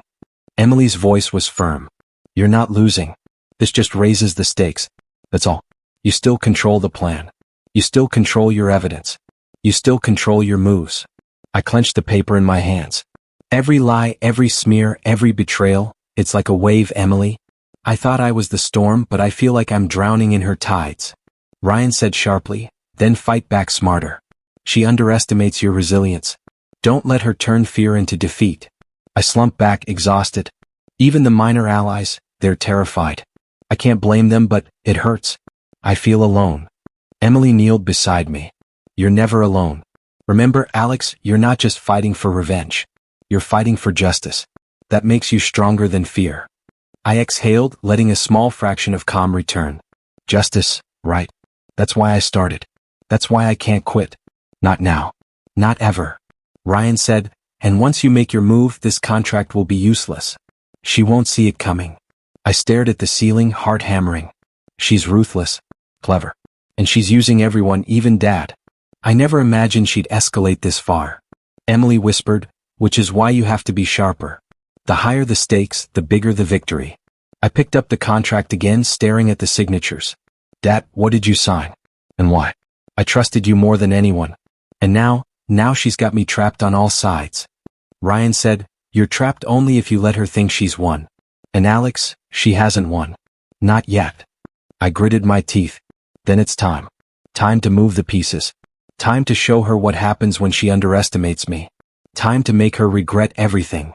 S1: Emily's voice was firm. You're not losing. This just raises the stakes. That's all. You still control the plan. You still control your evidence. You still control your moves. I clenched the paper in my hands. Every lie, every smear, every betrayal, it's like a wave, Emily. I thought I was the storm, but I feel like I'm drowning in her tides. Ryan said sharply, then fight back smarter. She underestimates your resilience. Don't let her turn fear into defeat. I slumped back, exhausted. Even the minor allies, they're terrified. I can't blame them, but it hurts. I feel alone. Emily kneeled beside me. You're never alone. Remember, Alex, you're not just fighting for revenge. You're fighting for justice. That makes you stronger than fear. I exhaled, letting a small fraction of calm return. Justice, right? That's why I started. That's why I can't quit. Not now. Not ever. Ryan said, and once you make your move, this contract will be useless. She won't see it coming. I stared at the ceiling, heart hammering. She's ruthless, clever, and she's using everyone, even Dad. I never imagined she'd escalate this far. Emily whispered, which is why you have to be sharper. The higher the stakes, the bigger the victory. I picked up the contract again, staring at the signatures. Dad, what did you sign? And why? I trusted you more than anyone. And now she's got me trapped on all sides. Ryan said, you're trapped only if you let her think she's won. And Alex, she hasn't won. Not yet. I gritted my teeth. Then it's time. Time to move the pieces. Time to show her what happens when she underestimates me. Time to make her regret everything.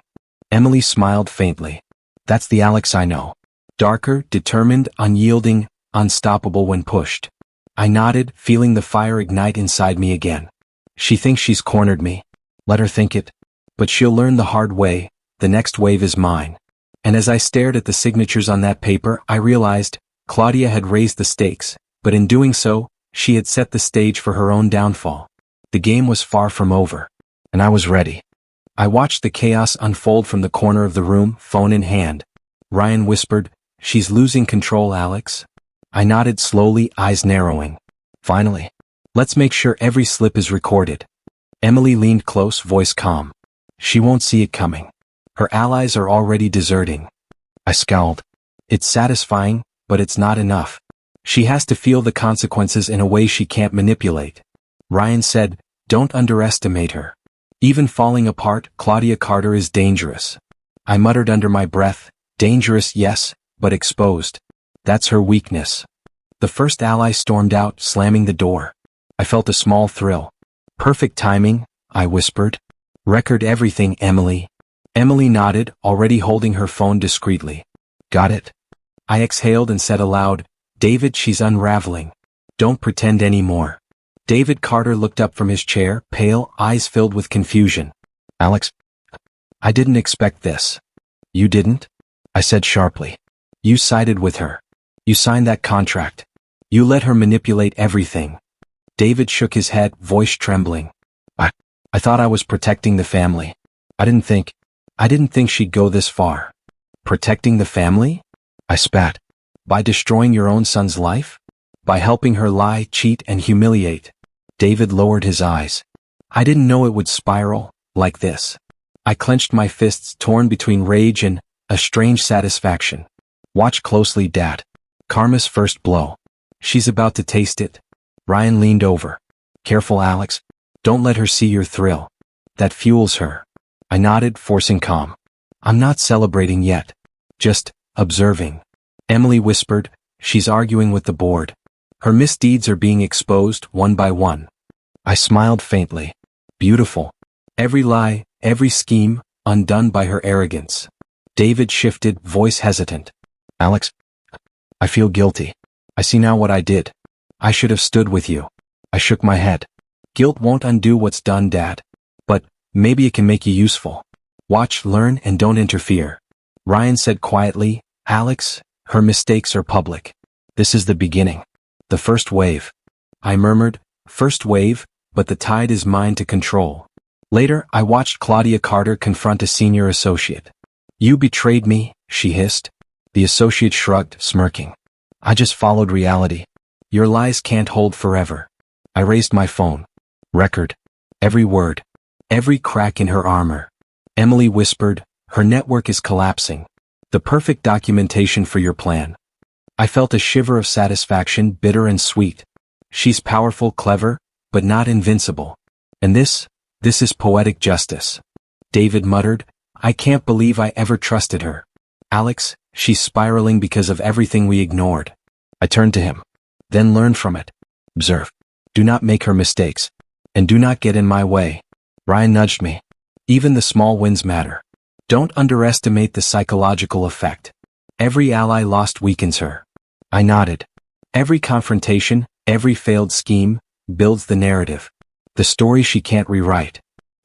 S1: Emily smiled faintly. That's the Alex I know. Darker, determined, unyielding, unstoppable when pushed. I nodded, feeling the fire ignite inside me again. She thinks she's cornered me. Let her think it. But she'll learn the hard way. The next wave is mine. And as I stared at the signatures on that paper, I realized Claudia had raised the stakes, but in doing so, she had set the stage for her own downfall. The game was far from over. And I was ready. I watched the chaos unfold from the corner of the room, phone in hand. Ryan whispered, she's losing control, Alex. I nodded slowly, eyes narrowing. Finally. Let's make sure every slip is recorded. Emily leaned close, voice calm. She won't see it coming. Her allies are already deserting. I scowled. It's satisfying, but it's not enough. She has to feel the consequences in a way she can't manipulate. Ryan said, don't underestimate her. Even falling apart, Claudia Carter is dangerous. I muttered under my breath, dangerous yes, but exposed. That's her weakness. The first ally stormed out, slamming the door. I felt a small thrill. Perfect timing, I whispered. Record everything, Emily. Emily nodded, already holding her phone discreetly. Got it? I exhaled and said aloud, David, she's unraveling. Don't pretend anymore. David Carter looked up from his chair, pale, eyes filled with confusion. Alex? I didn't expect this. You didn't? I said sharply. You sided with her. You signed that contract. You let her manipulate everything. David shook his head, voice trembling. I thought I was protecting the family. I didn't think she'd go this far. Protecting the family? I spat. By destroying your own son's life? By helping her lie, cheat, and humiliate? David lowered his eyes. I didn't know it would spiral like this. I clenched my fists, torn between rage and a strange satisfaction. Watch closely, Dad. Karma's first blow. She's about to taste it. Ryan leaned over. Careful, Alex. Don't let her see your thrill. That fuels her. I nodded, forcing calm. I'm not celebrating yet. Just observing. Emily whispered, she's arguing with the board. Her misdeeds are being exposed one by one. I smiled faintly. Beautiful. Every lie, every scheme, undone by her arrogance. David shifted, voice hesitant. Alex, I feel guilty. I see now what I did. I should have stood with you. I shook my head. Guilt won't undo what's done, Dad. But maybe it can make you useful. Watch, learn, and don't interfere. Ryan said quietly, Alex, her mistakes are public. This is the beginning. The first wave. I murmured, first wave, but the tide is mine to control. Later, I watched Claudia Carter confront a senior associate. You betrayed me, she hissed. The associate shrugged, smirking. I just followed reality. Your lies can't hold forever. I raised my phone. Record. Every word. Every crack in her armor. Emily whispered, her network is collapsing. The perfect documentation for your plan. I felt a shiver of satisfaction, bitter and sweet. She's powerful, clever, but not invincible. And this is poetic justice. David muttered, I can't believe I ever trusted her. Alex, she's spiraling because of everything we ignored. I turned to him. Then learn from it. Observe. Do not make her mistakes. And do not get in my way. Ryan nudged me. Even the small wins matter. Don't underestimate the psychological effect. Every ally lost weakens her. I nodded. Every confrontation, every failed scheme, builds the narrative. The story she can't rewrite.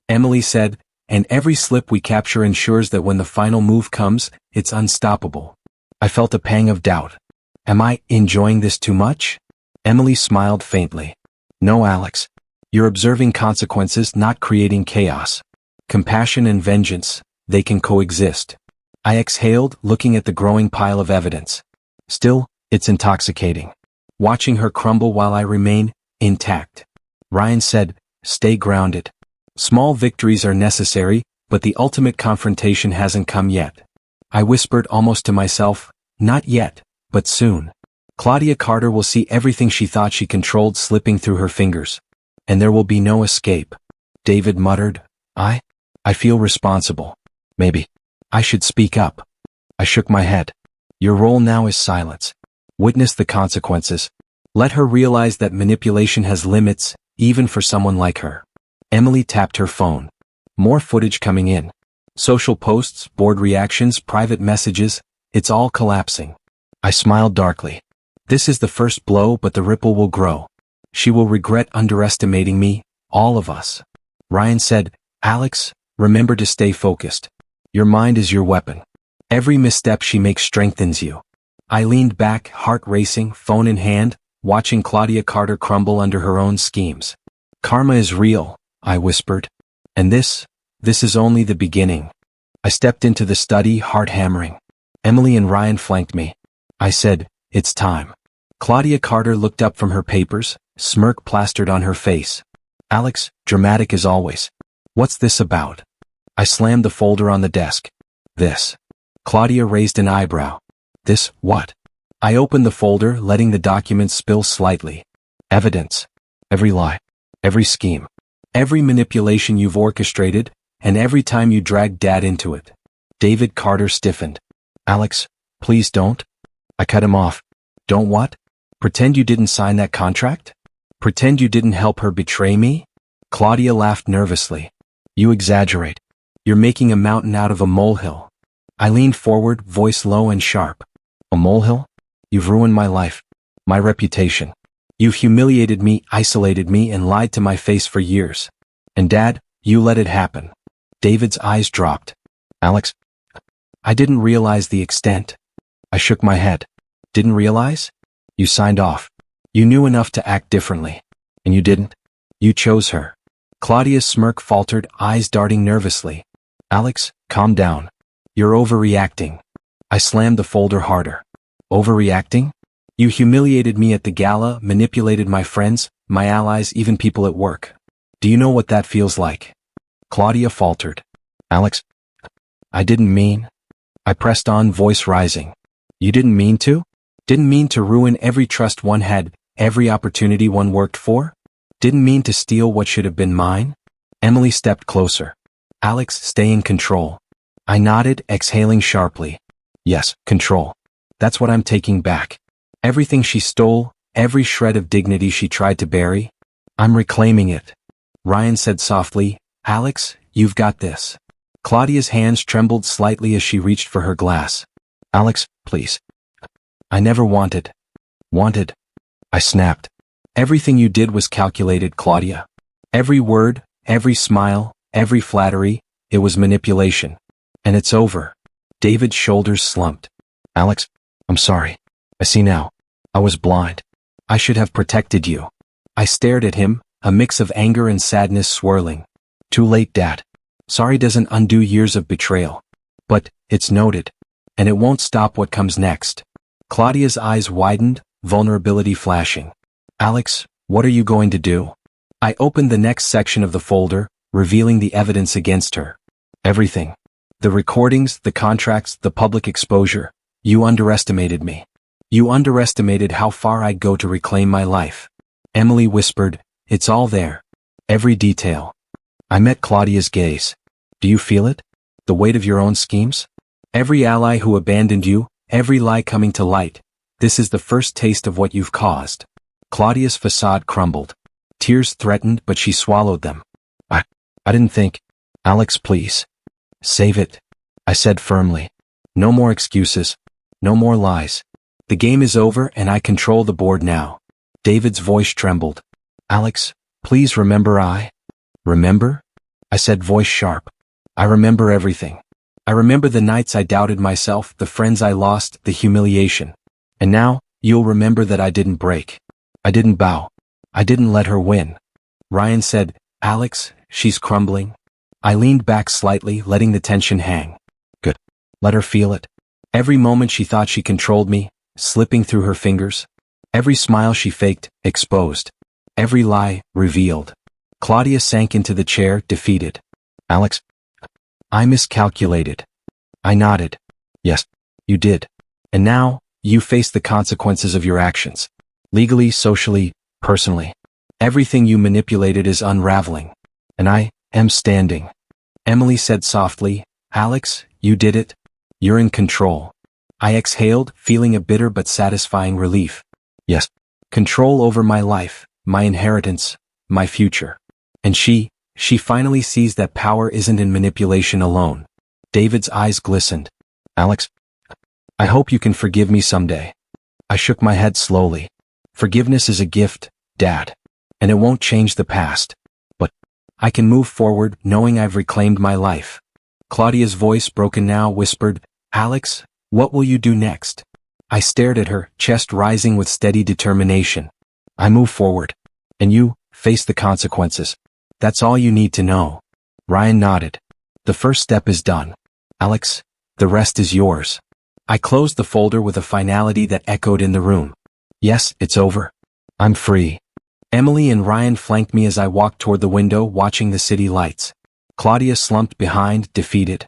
S1: Emily said, and every slip we capture ensures that when the final move comes, it's unstoppable. I felt a pang of doubt. Am I enjoying this too much? Emily smiled faintly. No, Alex. You're observing consequences, not creating chaos. Compassion and vengeance, they can coexist. I exhaled, looking at the growing pile of evidence. Still, it's intoxicating. Watching her crumble while I remain intact. Ryan said, stay grounded. Small victories are necessary, but the ultimate confrontation hasn't come yet. I whispered almost to myself, not yet, but soon. Claudia Carter will see everything she thought she controlled slipping through her fingers. And there will be no escape. David muttered, I feel responsible. Maybe I should speak up. I shook my head. Your role now is silence. Witness the consequences. Let her realize that manipulation has limits, even for someone like her. Emily tapped her phone. More footage coming in. Social posts, board reactions, private messages, it's all collapsing. I smiled darkly. This is the first blow, but the ripple will grow. She will regret underestimating me, all of us. Ryan said, Alex, remember to stay focused. Your mind is your weapon. Every misstep she makes strengthens you. I leaned back, heart racing, phone in hand, watching Claudia Carter crumble under her own schemes. Karma is real, I whispered. And this is only the beginning. I stepped into the study, heart hammering. Emily and Ryan flanked me. I said, it's time. Claudia Carter looked up from her papers, smirk plastered on her face. Alex, dramatic as always. What's this about? I slammed the folder on the desk. This. Claudia raised an eyebrow. This, what? I opened the folder, letting the documents spill slightly. Evidence. Every lie. Every scheme. Every manipulation you've orchestrated, and every time you dragged Dad into it. David Carter stiffened. Alex, please don't. I cut him off. Don't what? Pretend you didn't sign that contract? Pretend you didn't help her betray me? Claudia laughed nervously. You exaggerate. You're making a mountain out of a molehill. I leaned forward, voice low and sharp. A molehill? You've ruined my life. My reputation. You've humiliated me, isolated me, and lied to my face for years. And Dad, you let it happen. David's eyes dropped. Alex, I didn't realize the extent. I shook my head. Didn't realize? You signed off. You knew enough to act differently. And you didn't. You chose her. Claudia's smirk faltered, eyes darting nervously. Alex, calm down. You're overreacting. I slammed the folder harder. Overreacting? You humiliated me at the gala, manipulated my friends, my allies, even people at work. Do you know what that feels like? Claudia faltered. Alex, I didn't mean. I pressed on, voice rising. You didn't mean to? Didn't mean to ruin every trust one had, every opportunity one worked for? Didn't mean to steal what should have been mine? Emily stepped closer. Alex, stay in control. I nodded, exhaling sharply. Yes, control. That's what I'm taking back. Everything she stole, every shred of dignity she tried to bury, I'm reclaiming it. Ryan said softly, Alex, you've got this. Claudia's hands trembled slightly as she reached for her glass. Alex, please. I never wanted. Wanted. I snapped. Everything you did was calculated, Claudia. Every word, every smile, every flattery, it was manipulation. And it's over. David's shoulders slumped. Alex, I'm sorry. I see now. I was blind. I should have protected you. I stared at him, a mix of anger and sadness swirling. Too late, Dad. Sorry doesn't undo years of betrayal. But, it's noted. And it won't stop what comes next. Claudia's eyes widened, vulnerability flashing. Alex, what are you going to do? I opened the next section of the folder, revealing the evidence against her. Everything. The recordings, the contracts, the public exposure. You underestimated me. You underestimated how far I'd go to reclaim my life. Emily whispered, it's all there. Every detail. I met Claudia's gaze. Do you feel it? The weight of your own schemes? Every ally who abandoned you, every lie coming to light. This is the first taste of what you've caused. Claudia's facade crumbled. Tears threatened, but she swallowed them. I didn't think. Alex, please. Save it. I said firmly. No more excuses. No more lies. The game is over and I control the board now. David's voice trembled. Alex, please remember Remember? I said, voice sharp. I remember everything. I remember the nights I doubted myself, the friends I lost, the humiliation. And now, you'll remember that I didn't break. I didn't bow. I didn't let her win. Ryan said, Alex, she's crumbling. I leaned back slightly, letting the tension hang. Good. Let her feel it. Every moment she thought she controlled me, slipping through her fingers. Every smile she faked, exposed. Every lie, revealed. Claudia sank into the chair, defeated. Alex, I miscalculated. I nodded. Yes, you did. And now, you face the consequences of your actions. Legally, socially, personally. Everything you manipulated is unraveling. And I am standing. Emily said softly, Alex, you did it. You're in control. I exhaled, feeling a bitter but satisfying relief. Yes. Control over my life, my inheritance, my future. And she finally sees that power isn't in manipulation alone. David's eyes glistened. Alex, I hope you can forgive me someday. I shook my head slowly. Forgiveness is a gift, Dad. And it won't change the past. But I can move forward knowing I've reclaimed my life. Claudia's voice, broken now, whispered, Alex, what will you do next? I stared at her, chest rising with steady determination. I move forward. And you, face the consequences. That's all you need to know. Ryan nodded. The first step is done. Alex, the rest is yours. I closed the folder with a finality that echoed in the room. Yes, it's over. I'm free. Emily and Ryan flanked me as I walked toward the window watching the city lights. Claudia slumped behind, defeated.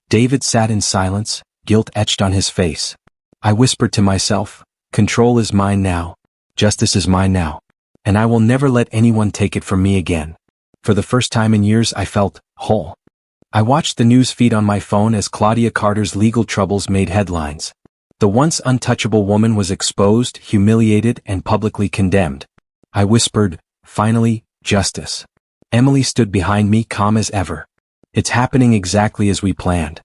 S1: David sat in silence, guilt etched on his face. I whispered to myself, control is mine now. Justice is mine now. And I will never let anyone take it from me again. For the first time in years I felt whole. I watched the news feed on my phone as Claudia Carter's legal troubles made headlines. The once untouchable woman was exposed, humiliated, and publicly condemned. I whispered, finally, justice. Emily stood behind me, calm as ever. It's happening exactly as we planned.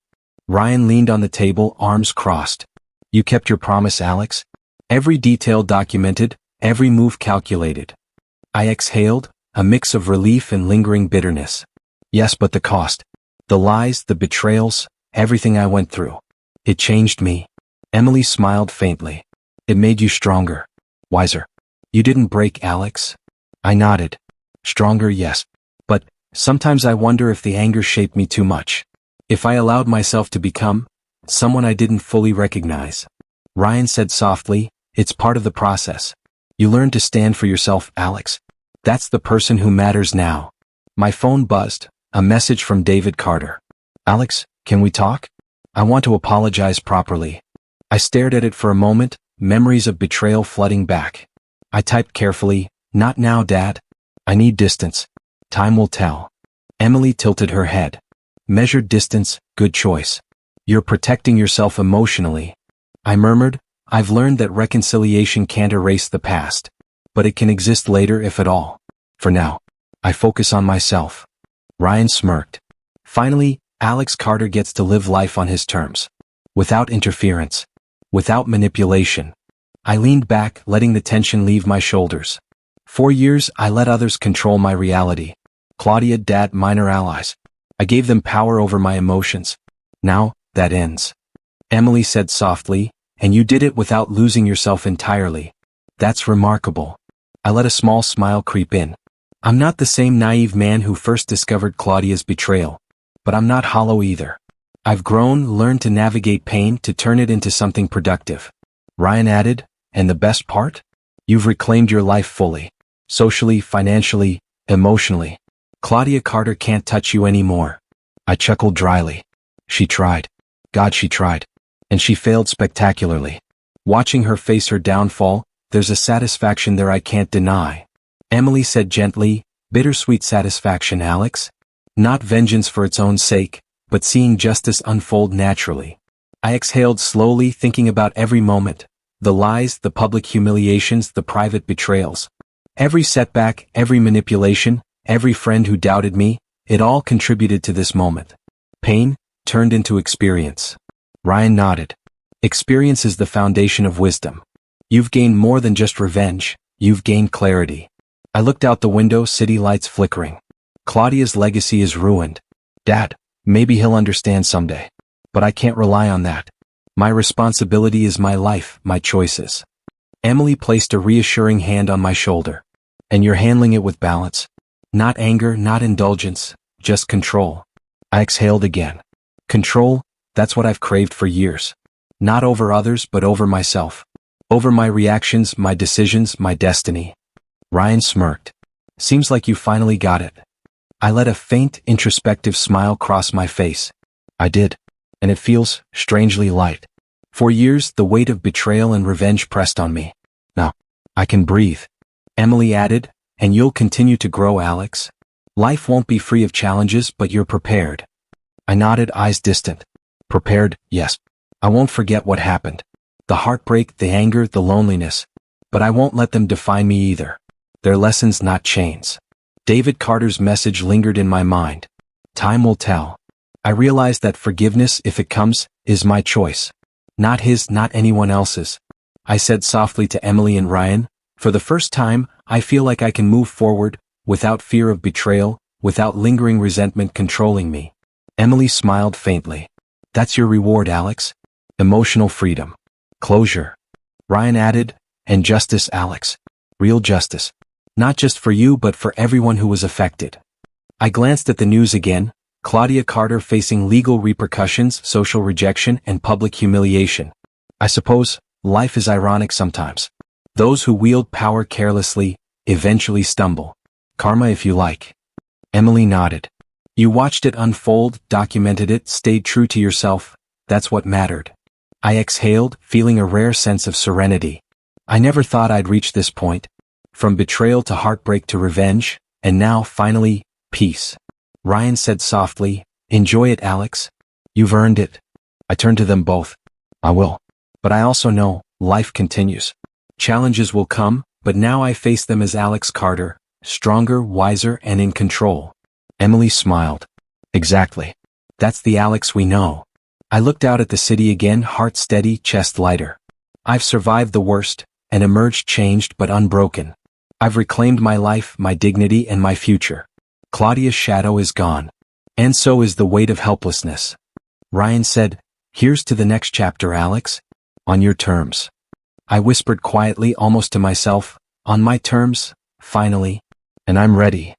S1: Ryan leaned on the table, arms crossed. You kept your promise, Alex? Every detail documented, every move calculated. I exhaled, a mix of relief and lingering bitterness. Yes, but the cost. The lies, the betrayals, everything I went through. It changed me. Emily smiled faintly. It made you stronger. Wiser. You didn't break, Alex. I nodded. Stronger, yes. But sometimes I wonder if the anger shaped me too much. If I allowed myself to become someone I didn't fully recognize. Ryan said softly, it's part of the process. You learn to stand for yourself, Alex. That's the person who matters now. My phone buzzed, a message from David Carter. Alex, can we talk? I want to apologize properly. I stared at it for a moment, memories of betrayal flooding back. I typed carefully, not now, Dad. I need distance. Time will tell. Emily tilted her head. Measured distance, good choice. You're protecting yourself emotionally. I murmured, I've learned that reconciliation can't erase the past. But it can exist later if at all. For now, I focus on myself. Ryan smirked. Finally, Alex Carter gets to live life on his terms. Without interference. Without manipulation. I leaned back, letting the tension leave my shoulders. For years, I let others control my reality. Claudia, Dad, minor allies. I gave them power over my emotions. Now, that ends. Emily said softly, and you did it without losing yourself entirely. That's remarkable. I let a small smile creep in. I'm not the same naive man who first discovered Claudia's betrayal. But I'm not hollow either. I've grown, learned to navigate pain, to turn it into something productive. Ryan added, and the best part? You've reclaimed your life fully. Socially, financially, emotionally. Claudia Carter can't touch you anymore. I chuckled dryly. She tried. God, she tried. And she failed spectacularly. Watching her face her downfall, there's a satisfaction there I can't deny. Emily said gently, bittersweet satisfaction, Alex. Not vengeance for its own sake, but seeing justice unfold naturally. I exhaled slowly, thinking about every moment. The lies, the public humiliations, the private betrayals. Every setback, every manipulation, every friend who doubted me, it all contributed to this moment. Pain turned into experience. Ryan nodded. Experience is the foundation of wisdom. You've gained more than just revenge, you've gained clarity. I looked out the window, city lights flickering. Claudia's legacy is ruined. Dad, maybe he'll understand someday. But I can't rely on that. My responsibility is my life, my choices. Emily placed a reassuring hand on my shoulder. And you're handling it with balance. Not anger, not indulgence, just control. I exhaled again. Control, that's what I've craved for years. Not over others, but over myself. Over my reactions, my decisions, my destiny. Ryan smirked. Seems like you finally got it. I let a faint, introspective smile cross my face. I did. And it feels strangely light. For years, the weight of betrayal and revenge pressed on me. Now, I can breathe. Emily added, and you'll continue to grow, Alex. Life won't be free of challenges, but you're prepared. I nodded, eyes distant. Prepared, yes. I won't forget what happened. The heartbreak, the anger, the loneliness. But I won't let them define me either. They're lessons, not chains. David Carter's message lingered in my mind. Time will tell. I realized that forgiveness, if it comes, is my choice. Not his, not anyone else's. I said softly to Emily and Ryan, for the first time, I feel like I can move forward, without fear of betrayal, without lingering resentment controlling me. Emily smiled faintly. That's your reward, Alex. Emotional freedom. Closure. Ryan added, and justice, Alex. Real justice. Not just for you but for everyone who was affected. I glanced at the news again, Claudia Carter facing legal repercussions, social rejection, and public humiliation. I suppose, life is ironic sometimes. Those who wield power carelessly, eventually stumble. Karma if you like. Emily nodded. You watched it unfold, documented it, stayed true to yourself. That's what mattered. I exhaled, feeling a rare sense of serenity. I never thought I'd reach this point. From betrayal to heartbreak to revenge, and now, finally, peace. Ryan said softly, enjoy it, Alex. You've earned it. I turned to them both. I will. But I also know, life continues. Challenges will come, but now I face them as Alex Carter, stronger, wiser, and in control. Emily smiled. Exactly. That's the Alex we know. I looked out at the city again, heart steady, chest lighter. I've survived the worst, and emerged changed but unbroken. I've reclaimed my life, my dignity, and my future. Claudia's shadow is gone. And so is the weight of helplessness. Ryan said, here's to the next chapter, Alex. On your terms. I whispered quietly, almost to myself, on my terms, finally. And I'm ready.